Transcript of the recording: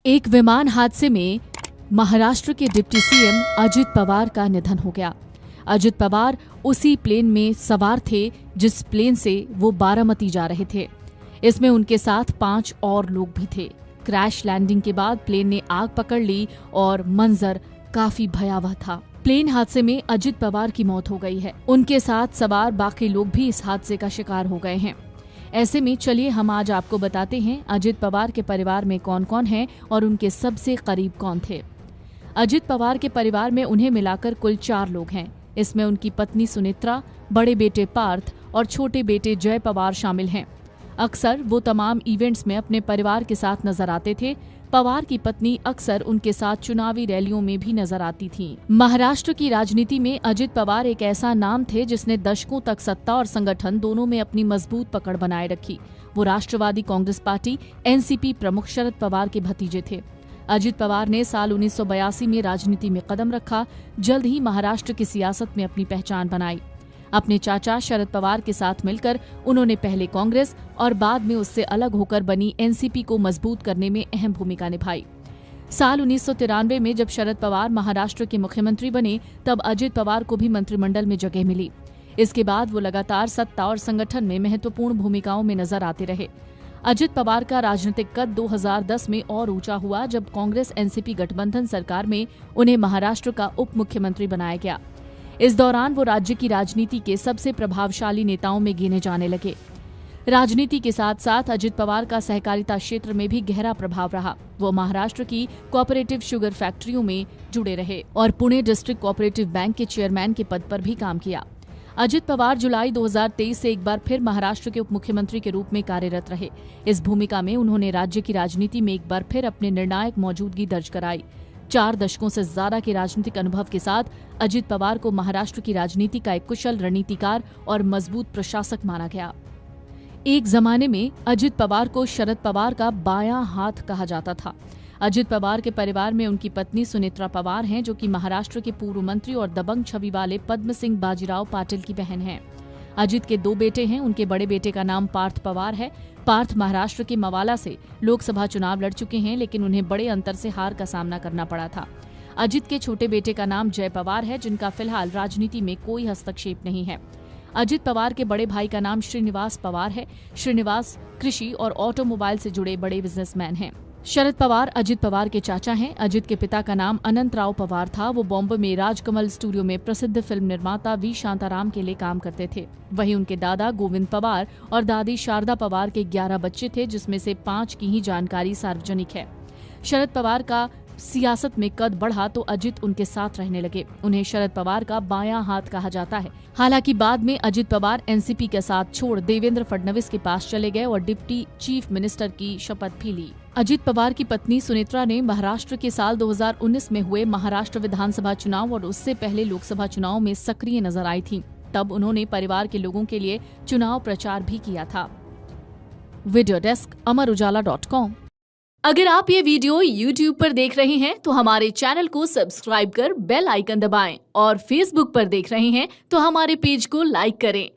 एक विमान हादसे में महाराष्ट्र के डिप्टी सीएम अजित पवार का निधन हो गया। अजित पवार उसी प्लेन में सवार थे जिस प्लेन से वो बारामती जा रहे थे। इसमें उनके साथ 5 और लोग भी थे। क्रैश लैंडिंग के बाद प्लेन ने आग पकड़ ली और मंजर काफी भयावह था। प्लेन हादसे में अजित पवार की मौत हो गई है। उनके साथ सवार बाकी लोग भी इस हादसे का शिकार हो गए हैं। ऐसे में चलिए हम आज आपको बताते हैं अजित पवार के परिवार में कौन कौन है और उनके सबसे करीब कौन थे। अजित पवार के परिवार में उन्हें मिलाकर कुल 4 लोग हैं। इसमें उनकी पत्नी सुनेत्रा, बड़े बेटे पार्थ और छोटे बेटे जय पवार शामिल हैं। अक्सर वो तमाम इवेंट्स में अपने परिवार के साथ नजर आते थे। पवार की पत्नी अक्सर उनके साथ चुनावी रैलियों में भी नजर आती थीं। महाराष्ट्र की राजनीति में अजित पवार एक ऐसा नाम थे जिसने दशकों तक सत्ता और संगठन दोनों में अपनी मजबूत पकड़ बनाए रखी। वो राष्ट्रवादी कांग्रेस पार्टी एनसीपी प्रमुख शरद पवार के भतीजे थे। अजित पवार ने साल 1982 में राजनीति में कदम रखा। जल्द ही महाराष्ट्र की सियासत में अपनी पहचान बनाई। अपने चाचा शरद पवार के साथ मिलकर उन्होंने पहले कांग्रेस और बाद में उससे अलग होकर बनी एनसीपी को मजबूत करने में अहम भूमिका निभाई। साल 1993 में जब शरद पवार महाराष्ट्र के मुख्यमंत्री बने तब अजित पवार को भी मंत्रिमंडल में जगह मिली। इसके बाद वो लगातार सत्ता और संगठन में महत्वपूर्ण भूमिकाओं में नजर आते रहे। अजित पवार का राजनीतिक कद 2010 में और ऊंचा हुआ जब कांग्रेस एनसीपी गठबंधन सरकार में उन्हें महाराष्ट्र का उप मुख्यमंत्री बनाया गया। इस दौरान वो राज्य की राजनीति के सबसे प्रभावशाली नेताओं में गिने जाने लगे। राजनीति के साथ साथ अजित पवार का सहकारिता क्षेत्र में भी गहरा प्रभाव रहा। वो महाराष्ट्र की कोऑपरेटिव शुगर फैक्ट्रियों में जुड़े रहे और पुणे डिस्ट्रिक्ट कोऑपरेटिव बैंक के चेयरमैन के पद पर भी काम किया। अजित पवार जुलाई 2023 से एक बार फिर महाराष्ट्र के उप मुख्यमंत्री के रूप में कार्यरत रहे। इस भूमिका में उन्होंने राज्य की राजनीति में एक बार फिर अपने निर्णायक मौजूदगी दर्ज कराई। 4 दशकों से ज्यादा के राजनीतिक अनुभव के साथ अजित पवार को महाराष्ट्र की राजनीति का एक कुशल रणनीतिकार और मजबूत प्रशासक माना गया। एक जमाने में अजित पवार को शरद पवार का बायां हाथ कहा जाता था। अजित पवार के परिवार में उनकी पत्नी सुनेत्रा पवार हैं, जो कि महाराष्ट्र के पूर्व मंत्री और दबंग छवि वाले पद्म सिंह बाजीराव पाटिल की बहन हैं। अजित के 2 बेटे हैं। उनके बड़े बेटे का नाम पार्थ पवार है। पार्थ महाराष्ट्र के मवाला से लोकसभा चुनाव लड़ चुके हैं, लेकिन उन्हें बड़े अंतर से हार का सामना करना पड़ा था। अजित के छोटे बेटे का नाम जय पवार है, जिनका फिलहाल राजनीति में कोई हस्तक्षेप नहीं है। अजित पवार के बड़े भाई का नाम श्रीनिवास पवार है। श्रीनिवास कृषि और ऑटोमोबाइल से जुड़े बड़े बिजनेसमैन हैं। शरद पवार अजित पवार के चाचा हैं। अजित के पिता का नाम अनंत राव पवार था। वो बॉम्बे में राजकमल स्टूडियो में प्रसिद्ध फिल्म निर्माता वी शांताराम के लिए काम करते थे। वहीं उनके दादा गोविंद पवार और दादी शारदा पवार के 11 बच्चे थे, जिसमें से 5 की ही जानकारी सार्वजनिक है। शरद पवार का सियासत में कद बढ़ा तो अजित उनके साथ रहने लगे। उन्हें शरद पवार का बायां हाथ कहा जाता है। हालांकि बाद में अजित पवार एनसीपी के साथ छोड़ देवेंद्र फडणवीस के पास चले गए और डिप्टी चीफ मिनिस्टर की शपथ भी ली। अजित पवार की पत्नी सुनेत्रा ने महाराष्ट्र के साल 2019 में हुए महाराष्ट्र विधानसभा चुनाव और उससे पहले लोकसभा चुनाव में सक्रिय नजर आई थी। तब उन्होंने परिवार के लोगों के लिए चुनाव प्रचार भी किया था। वीडियो डेस्क अमरउजाला.com। अगर आप ये वीडियो YouTube पर देख रहे हैं तो हमारे चैनल को सब्सक्राइब कर बेल आइकन दबाएं और Facebook पर देख रहे हैं तो हमारे पेज को लाइक करें।